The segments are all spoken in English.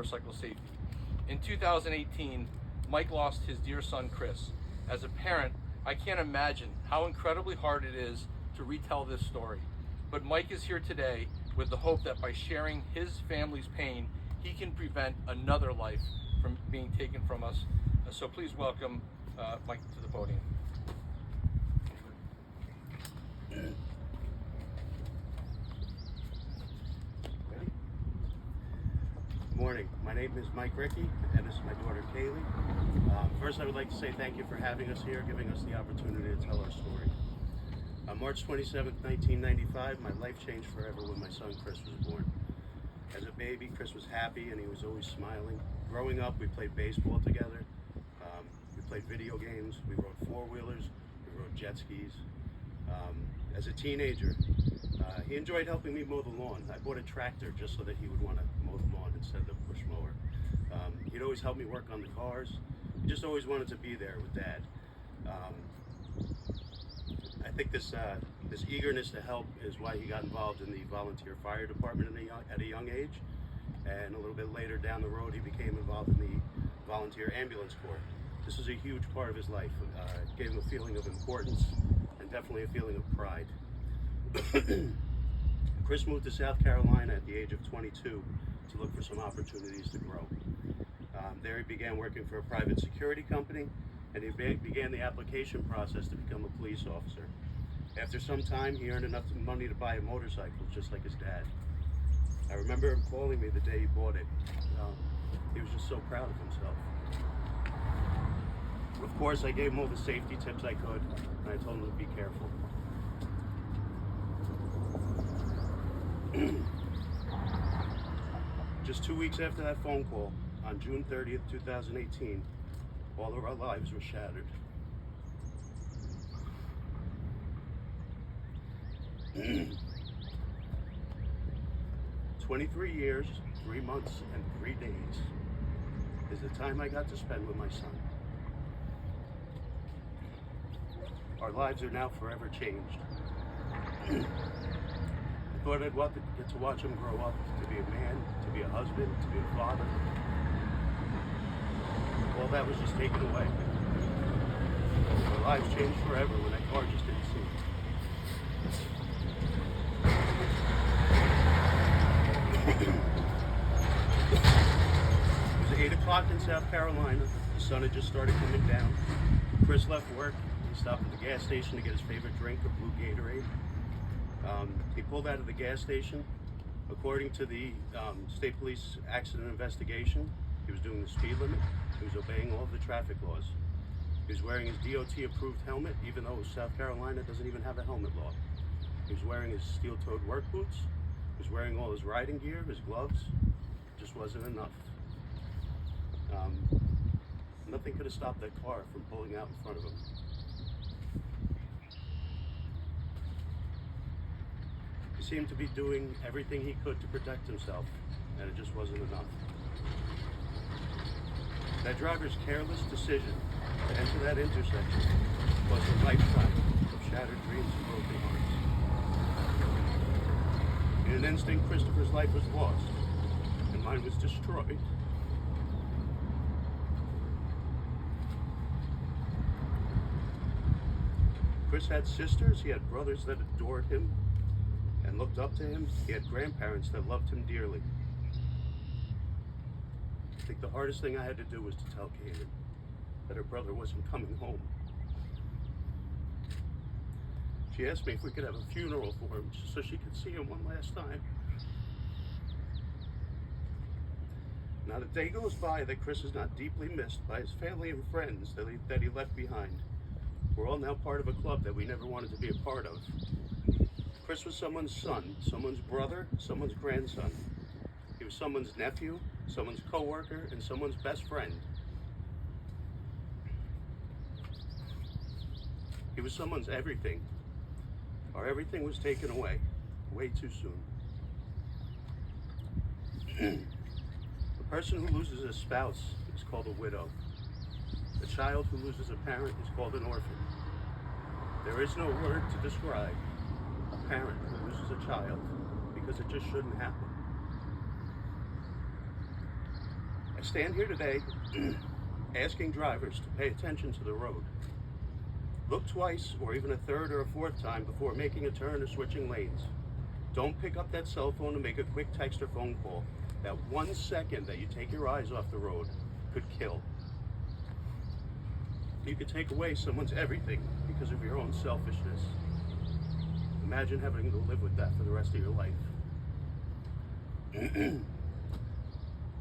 motorcycle safety. In 2018, Mike lost his dear son, Chris. As a parent, I can't imagine how incredibly hard it is to retell this story. But Mike is here today with the hope that by sharing his family's pain, he can prevent another life from being taken from us. So please welcome Mike to the podium. Good morning. My name is Mike Rickey, and this is my daughter Kaylee. First, I would like to say thank you for having us here, giving us the opportunity to tell our story. On March 27, 1995, my life changed forever when my son Chris was born. As a baby, Chris was happy and he was always smiling. Growing up, we played baseball together. We played video games. We rode four-wheelers. We rode jet skis. As a teenager, he enjoyed helping me mow the lawn. I bought a tractor just so that he would want to mow the lawn instead of the push mower. He'd always help me work on the cars. He just always wanted to be there with Dad. I think this eagerness to help is why he got involved in the volunteer fire department at a young age. And a little bit later down the road, he became involved in the volunteer ambulance corps. This was a huge part of his life. It gave him a feeling of importance and definitely a feeling of pride. Chris moved to South Carolina at the age of 22 to look for some opportunities to grow. There he began working for a private security company, and he began the application process to become a police officer. After some time, he earned enough money to buy a motorcycle, just like his dad. I remember him calling me the day he bought it. He was just so proud of himself. Of course, I gave him all the safety tips I could, and I told him to be careful. Just 2 weeks after that phone call, on June 30th, 2018, all of our lives were shattered. 23 years, 3 months, and 3 days is the time I got to spend with my son. Our lives are now forever changed. I thought I'd get to watch him grow up, to be a man, to be a husband, to be a father. All that was just taken away. Our lives changed forever when that car just didn't see it. It was 8 o'clock in South Carolina. The sun had just started coming down. Chris left work. He stopped at the gas station to get his favorite drink, a blue Gatorade. He pulled out of the gas station. According to the State Police accident investigation, he was doing the speed limit. He was obeying all of the traffic laws. He was wearing his DOT-approved helmet, even though South Carolina doesn't even have a helmet law. He was wearing his steel-toed work boots. He was wearing all his riding gear, his gloves. It just wasn't enough. Nothing could have stopped that car from pulling out in front of him. He seemed to be doing everything he could to protect himself, and it just wasn't enough. That driver's careless decision to enter that intersection was a lifetime of shattered dreams and broken hearts. In an instant, Christopher's life was lost, and mine was destroyed. Chris had sisters, he had brothers that adored him and looked up to him. He had grandparents that loved him dearly. I think the hardest thing I had to do was to tell Kaylee that her brother wasn't coming home. She asked me if we could have a funeral for him just so she could see him one last time. Not a day goes by that Chris is not deeply missed by his family and friends that he left behind. We're all now part of a club that we never wanted to be a part of. Chris was someone's son, someone's brother, someone's grandson. He was someone's nephew, someone's coworker, and someone's best friend. He was someone's everything. Our everything was taken away, way too soon. The person who loses a spouse is called a widow. A child who loses a parent is called an orphan. There is no word to describe a parent who loses a child because it just shouldn't happen. I stand here today asking drivers to pay attention to the road. Look twice or even a third or a fourth time before making a turn or switching lanes. Don't pick up that cell phone to make a quick text or phone call. That 1 second that you take your eyes off the road could kill. You could take away someone's everything because of your own selfishness. Imagine having to live with that for the rest of your life.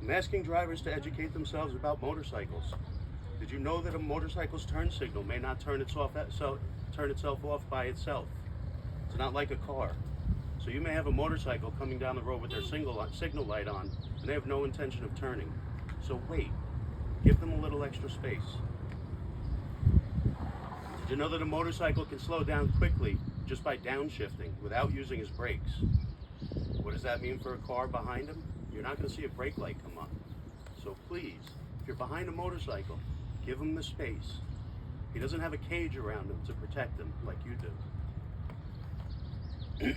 I'm asking drivers to educate themselves about motorcycles. Did you know that a motorcycle's turn signal may not turn itself off by itself? It's not like a car. So you may have a motorcycle coming down the road with their signal light on, and they have no intention of turning. So wait, give them a little extra space. Did you know that a motorcycle can slow down quickly just by downshifting without using his brakes? What does that mean for a car behind him? You're not going to see a brake light come on. So please, if you're behind a motorcycle, give him the space. He doesn't have a cage around him to protect him like you do.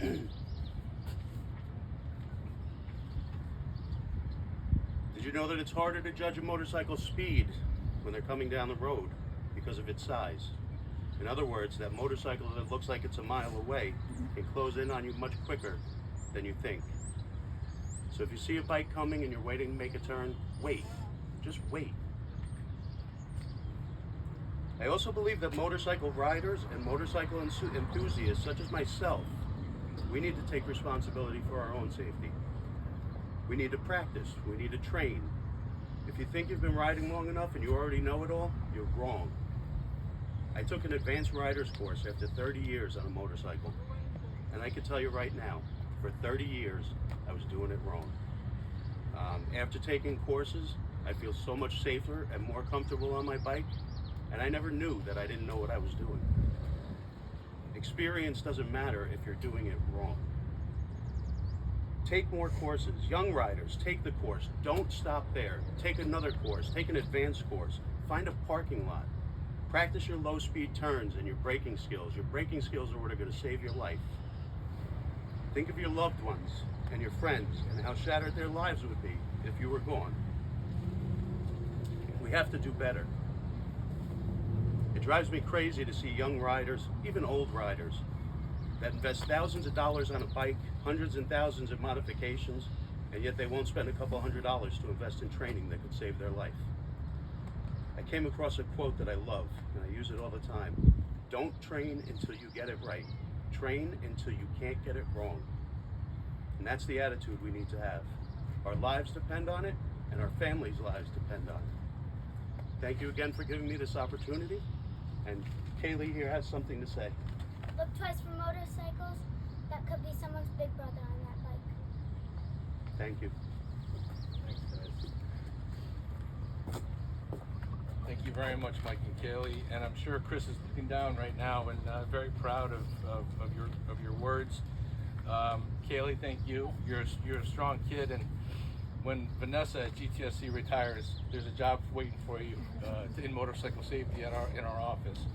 Did you know that it's harder to judge a motorcycle's speed when they're coming down the road because of its size? In other words, that motorcycle that looks like it's a mile away can close in on you much quicker than you think. So if you see a bike coming and you're waiting to make a turn, wait. Just wait. I also believe that motorcycle riders and motorcycle enthusiasts such as myself, we need to take responsibility for our own safety. We need to practice. We need to train. If you think you've been riding long enough and you already know it all, you're wrong. I took an advanced rider's course after 30 years on a motorcycle. And I can tell you right now, for 30 years, I was doing it wrong. After taking courses, I feel so much safer and more comfortable on my bike, and I never knew that I didn't know what I was doing. Experience doesn't matter if you're doing it wrong. Take more courses. Young riders, take the course. Don't stop there. Take another course. Take an advanced course. Find a parking lot. Practice your low-speed turns and your braking skills. Your braking skills are what are going to save your life. Think of your loved ones and your friends and how shattered their lives would be if you were gone. We have to do better. It drives me crazy to see young riders, even old riders, that invest thousands of dollars on a bike, hundreds and thousands in modifications, and yet they won't spend a couple $100s to invest in training that could save their life. I came across a quote that I love, and I use it all the time. Don't train until you get it right. Train until you can't get it wrong. And that's the attitude we need to have. Our lives depend on it, and our families' lives depend on it. Thank you again for giving me this opportunity, and Kaylee here has something to say. Look twice for motorcycles. That could be someone's big brother on that bike. Thank you. Thanks, guys. Thank you very much, Mike and Kaylee. And I'm sure Chris is looking down right now and very proud of your words. Kaylee, thank you. You're a strong kid, and when Vanessa at GTSC retires, there's a job waiting for you in motorcycle safety in our office.